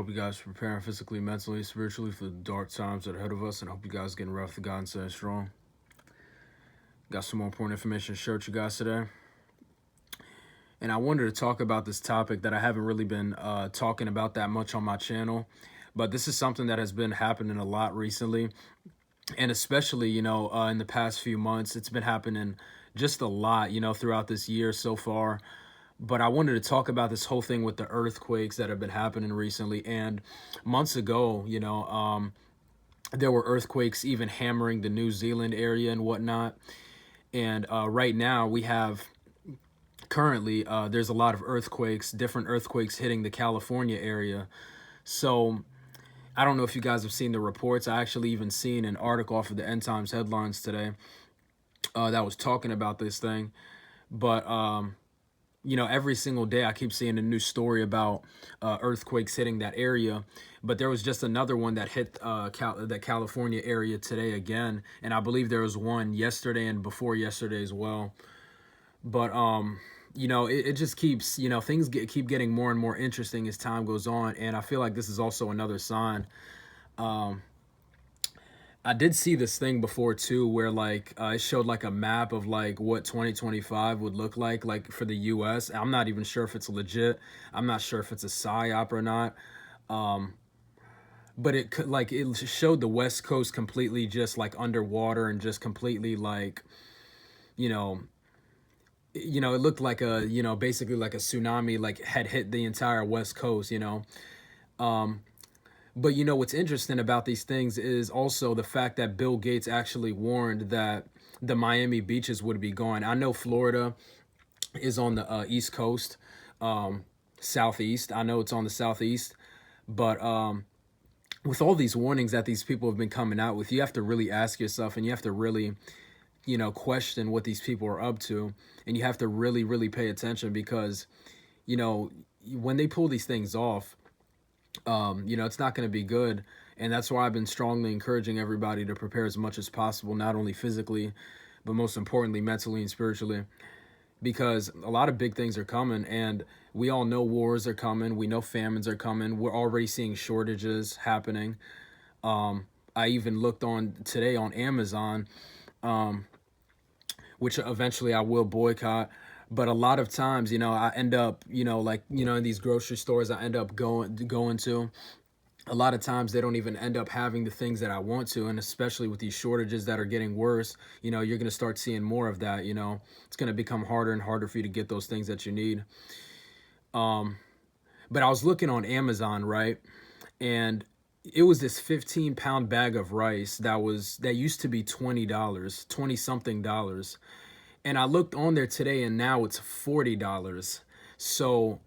hope you guys are preparing physically, mentally, spiritually for the dark times that are ahead of us, and I hope you guys are getting rough to God and staying strong. Got some more important information to share with you guys today. And I wanted to talk about this topic that I haven't really been talking about that much on my channel. But this is something that has been happening a lot recently. And especially, in the past few months, it's been happening just a lot, throughout this year so far. But I wanted to talk about this whole thing with the earthquakes that have been happening recently. And months ago, there were earthquakes even hammering the New Zealand area and whatnot. And right now we have currently there's a lot of earthquakes, different earthquakes hitting the California area. So I don't know if you guys have seen the reports. I actually even seen an article off of the End Times headlines today that was talking about this thing. But every single day I keep seeing a new story about earthquakes hitting that area. But there was just another one that hit the California area today again. And I believe there was one yesterday and before yesterday as well. But, it just keeps, things keep getting more and more interesting as time goes on. And I feel like this is also another sign. I did see this thing before too, where it showed like a map of like what 2025 would look like for the U.S. I'm not even sure if it's legit. I'm not sure if it's a psyop or not. But it showed the West Coast completely just like underwater and just completely like, it looked like basically like a tsunami like had hit the entire West Coast. But what's interesting about these things is also the fact that Bill Gates actually warned that the Miami beaches would be gone. I know Florida is on the East Coast, Southeast. I know it's on the Southeast, but with all these warnings that these people have been coming out with, you have to really ask yourself, and you have to really, question what these people are up to, and you have to really, really pay attention because, when they pull these things off, it's not going to be good. And that's why I've been strongly encouraging everybody to prepare as much as possible, not only physically, but most importantly, mentally and spiritually, because a lot of big things are coming, and we all know wars are coming. We know famines are coming. We're already seeing shortages happening. I even looked on today on Amazon, which eventually I will boycott. But a lot of times, I end up, in these grocery stores I end up going to, a lot of times they don't even end up having the things that I want to. And especially with these shortages that are getting worse, you're going to start seeing more of that. It's going to become harder and harder for you to get those things that you need. But I was looking on Amazon, right? And it was this 15-pound bag of rice that used to be $20, 20 something dollars. And I looked on there today and now it's $40. So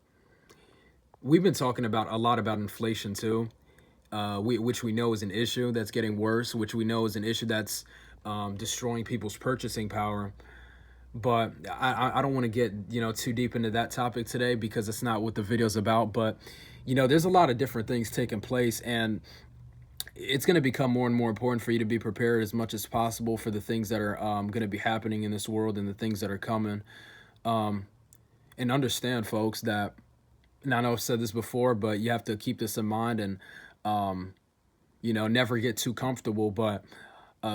we've been talking a lot about inflation too, which we know is an issue that's getting worse, which we know is an issue that's destroying people's purchasing power. But I don't want to get, too deep into that topic today because it's not what the video's about. But, there's a lot of different things taking place, and it's going to become more and more important for you to be prepared as much as possible for the things that are going to be happening in this world and the things that are coming. And understand, folks, that, and I know I've said this before, but you have to keep this in mind and, never get too comfortable. But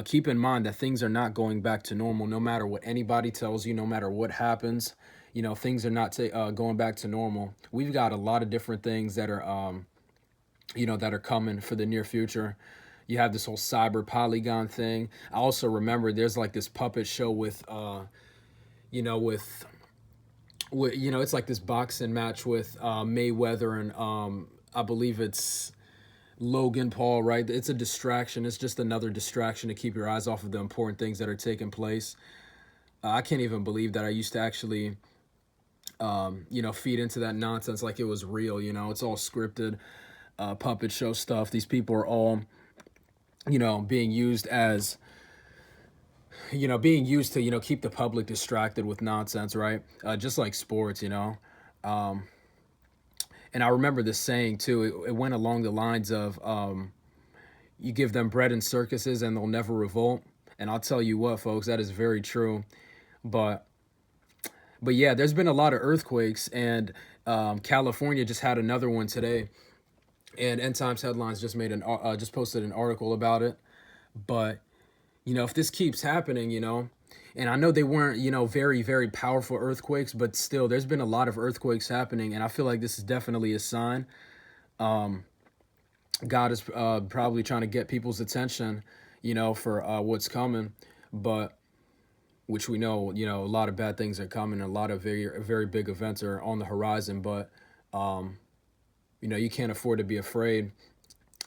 keep in mind that things are not going back to normal, no matter what anybody tells you, no matter what happens. Things are not going back to normal. We've got a lot of different things that are that are coming for the near future. You have this whole cyber polygon thing. I also remember there's like this puppet show with, it's like this boxing match with Mayweather and I believe it's Logan Paul, right? It's a distraction. It's just another distraction to keep your eyes off of the important things that are taking place. I can't even believe that I used to actually, feed into that nonsense like it was real. It's all scripted. Puppet show stuff. These people are all, being used as, to, keep the public distracted with nonsense, right? Just like sports, And I remember this saying too, it went along the lines of, you give them bread and circuses and they'll never revolt. And I'll tell you what, folks, that is very true. But yeah, there's been a lot of earthquakes, and California just had another one today. And End Times Headlines just made just posted an article about it. But if this keeps happening, and I know they weren't, very, very powerful earthquakes, but still, there's been a lot of earthquakes happening, and I feel like this is definitely a sign. God is probably trying to get people's attention, for what's coming, but which we know, a lot of bad things are coming, and a lot of very, very big events are on the horizon, but you can't afford to be afraid,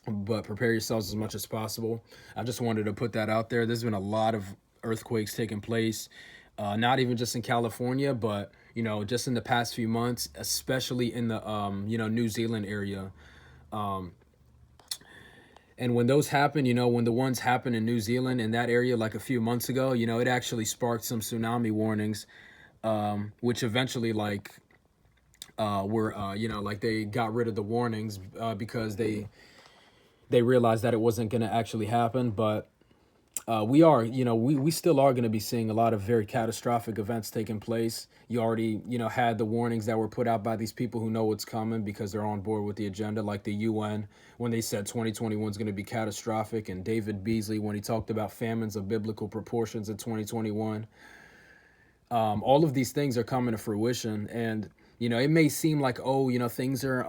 but prepare yourselves as much as possible. I just wanted to put that out there. There's been a lot of earthquakes taking place, not even just in California, but just in the past few months, especially in the New Zealand area. And when those happen, when the ones happen in New Zealand in that area, like a few months ago, it actually sparked some tsunami warnings, which eventually were like they got rid of the warnings because they realized that it wasn't going to actually happen. But we still are going to be seeing a lot of very catastrophic events taking place. You already, had the warnings that were put out by these people who know what's coming because they're on board with the agenda, like the UN, when they said 2021 is going to be catastrophic, and David Beasley, when he talked about famines of biblical proportions in 2021. All of these things are coming to fruition, and, it may seem like, things are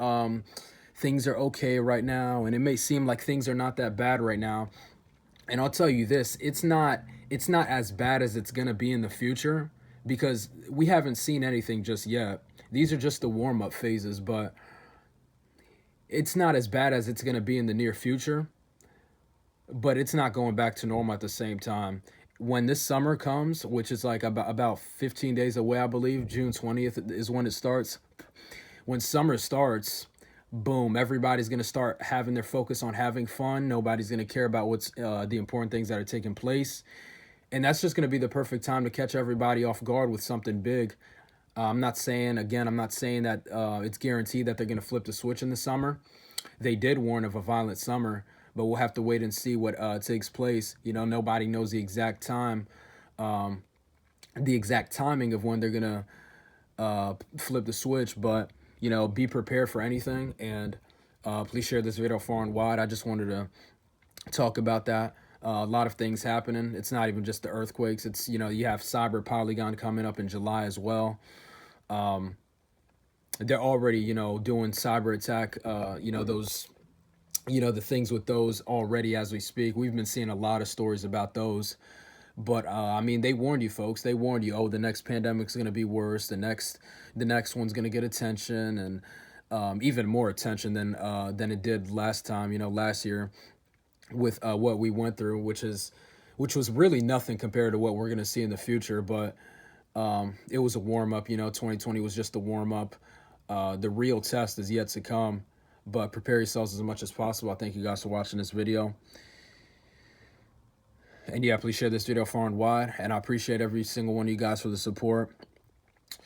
okay right now, and it may seem like things are not that bad right now. And I'll tell you this, it's not as bad as it's going to be in the future, because we haven't seen anything just yet. These are just the warm-up phases, but it's not as bad as it's going to be in the near future, but it's not going back to normal at the same time. When this summer comes, which is like about 15 days away, I believe, June 20th is when it starts. When summer starts, boom, everybody's going to start having their focus on having fun. Nobody's going to care about what's the important things that are taking place. And that's just going to be the perfect time to catch everybody off guard with something big. I'm not saying that it's guaranteed that they're going to flip the switch in the summer. They did warn of a violent summer, but we'll have to wait and see what takes place. Nobody knows the exact time, the exact timing of when they're going to flip the switch, but be prepared for anything. And please share this video far and wide. I just wanted to talk about that. A lot of things happening. It's not even just the earthquakes. It's, you have Cyber Polygon coming up in July as well. They're already, doing cyber attack, those, the things with those already as we speak. We've been seeing a lot of stories about those. But they warned you, folks. They warned you. Oh, the next pandemic's going to be worse. The next one's going to get attention, and even more attention than it did last time. Last year, with what we went through, which was really nothing compared to what we're going to see in the future. But it was a warm up. 2020 was just a warm up. The real test is yet to come. But prepare yourselves as much as possible. I thank you guys for watching this video. And yeah, please share this video far and wide. And I appreciate every single one of you guys for the support.